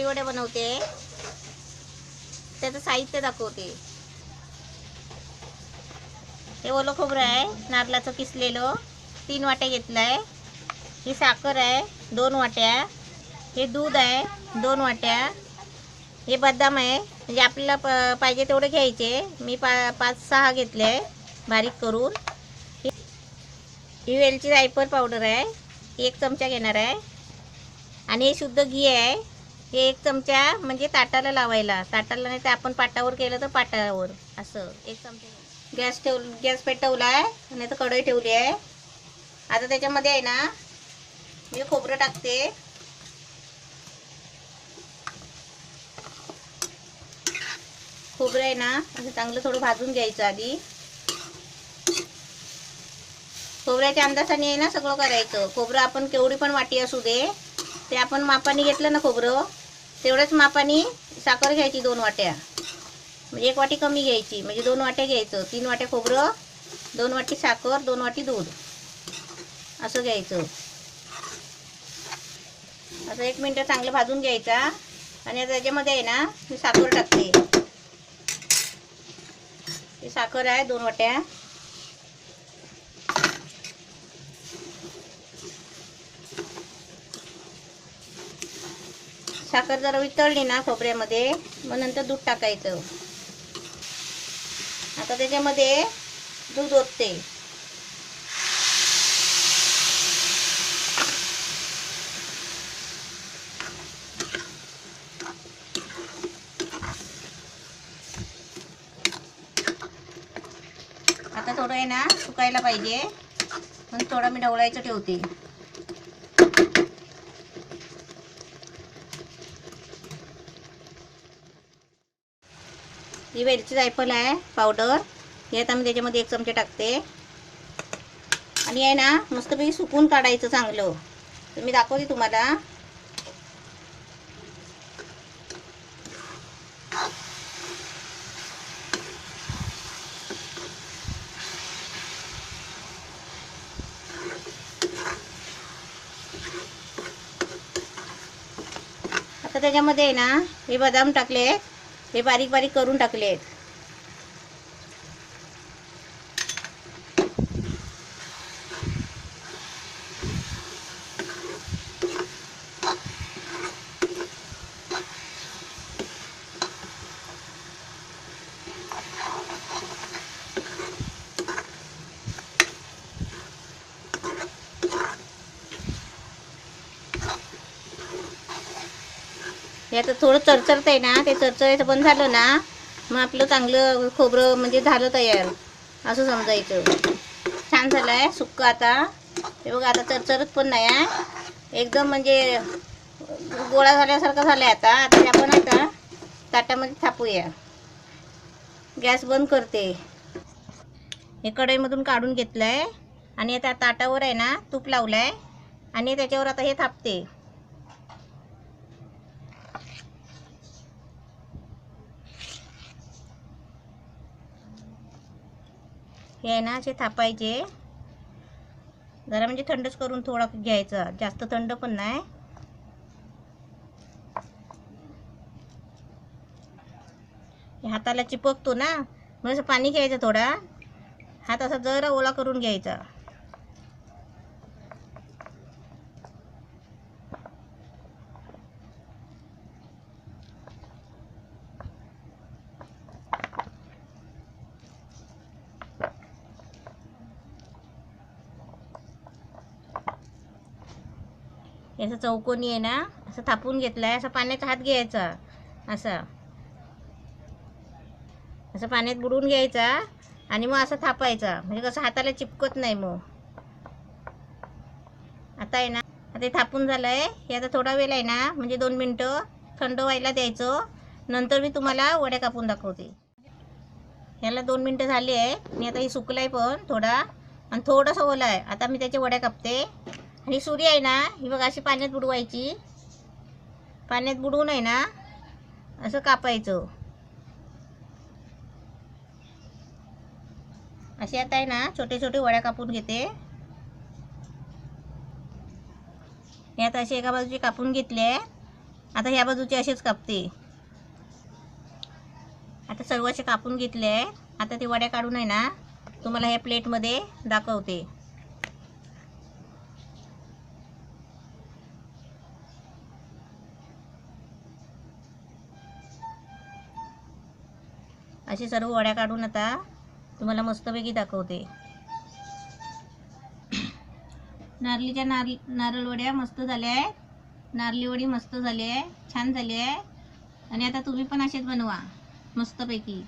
वडे बनवते त्याचं साहित्य दाखवते। हे ओलं खोबरं आहे नारळाचं किसलेलं 3 वाट्या घेतलाय। ही साखर आहे 2 वाट्या। हे दूध आहे 2 वाट्या। हे बदाम आहे म्हणजे आपल्याला पाहिजे तेवढे घ्यायचे। मी 5-6 घेतले बारीक करून। ही वेलची जायफळ पावडर आहे 1 चमचा घेणार आहे। आणि हे शुद्ध घी आहे हे 1 चमचा म्हणजे ताटाला लावायला। ताटाला नाही तर आपण पाटावर केलं तर पाटावर असं 1 चमचा। गॅस पेटवला आहे नाही तर कढई ठेवली आहे। आता त्याच्यामध्ये आहे ना मी खोबरं टाकते। खोबरं आहे ना असं चांगलं थोडं भाजून घ्यायचं आधी। खोबऱ्याच्या अंदाजाने आहे ना सगळं करायचं। खोबरं आपण केवढी पण वाटी असू दे ते आपण मापाने घेतलं ना खोबरं तेवढंच मापाने साखर घ्यायची 2 वाट्या। म्हणजे 1 वाटी कमी घ्यायची म्हणजे 2 वाट्या घ्यायचं। 3 वाट्या खोबरं 2 वाटी साखर 2 वाटी दूध असं घ्यायचं। असं 1 मिनिट चांगलं भाजून घ्यायचा। आणि आता त्याच्यामध्ये आहे ना मी साखर टाकते। ही साखर आहे 2 वाट्या। साखर जरा वितळली ना खोबऱ्यामध्ये मग नंतर दूध टाकायचं। आता त्याच्यामध्ये दूध ओतते। आता थोडं आहे ना सुकायला पाहिजे पण थोडं मी ढवळायचं ठेवते। ही वेलची जायफळ आहे पावडर हे आता मी त्याच्यामध्ये 1 चमचा टाकते। आणि आहे ना मस्तपैकी सुकून काढायचं चांगलं। तर मी दाखवते तुम्हाला। आता त्याच्यामध्ये आहे ना हे बदाम टाकले हे बारीक बारीक करून टाकले। हे आता थोडं चरचरत आहे ना ते चरचरायचं बंद झालं ना मग आपलं चांगलं खोबरं म्हणजे झालं तयार असं समजायचं। छान झालं आहे सुक्क आता। हे बघा आता चरचरत पण नाही आहे एकदम म्हणजे गोळा झाल्यासारखं झालं आहे। आता आपण आता ताटामध्ये थापूया। गॅस बंद करते। हे कढईमधून काढून घेतलं आहे आणि आता ताटावर आहे ना तूप लावलं आहे आणि त्याच्यावर आता हे थापते। हे आहे ना असे थापायचे जरा म्हणजे थंडच करून थोडा घ्यायचा जास्त थंड पण नाही। हाताला चिपकतो ना मग असं पाणी घ्यायचं थोडा हात असा जरा ओला करून घ्यायचा। असं चौकोनी आहे ना असं थापून घेतलाय। असं पाण्याचा हात घ्यायचा असं असं पाण्यात बुडवून घ्यायचा आणि मग असं थापायचा म्हणजे कसं हाताला चिपकत नाही। मग आता आहे ना आता हे थापून झालंय। हे आता थोडा वेळ आहे ना म्हणजे 2 मिनिटं थंड व्हायला द्यायचं। नंतर मी तुम्हाला वड्या कापून दाखवते। ह्याला 2 मिनिटं झाली आहे आणि आता ही सुकलाय पण थोडा आणि थोडंसं ओला आहे। आता मी त्याच्या वड्या कापते। आणि सुरी आहे ना ही बघा अशी पाण्यात बुडवायची। पाण्यात बुडवून आहे ना असं कापायचं। असे आता आहे ना छोटे छोटे वड्या कापून घेते। हे आता असे एका बाजूचे कापून घेतले आता ह्या बाजूचे असेच कापते. आता सर्व असे कापून घेतले आहे. आता ते वड्या काढून आहे ना तुम्हाला ह्या प्लेटमध्ये दाखवते. असे सर्व वड्या काढून आता तुम्हाला मस्तपैकी दाखवते. नारळीच्या नारळ वड्या मस्त झाल्या आहेत. नारळी वडी मस्त झाली आहे, छान झाली आहे. आणि आता तुम्ही पण असेच बनवा मस्तपैकी.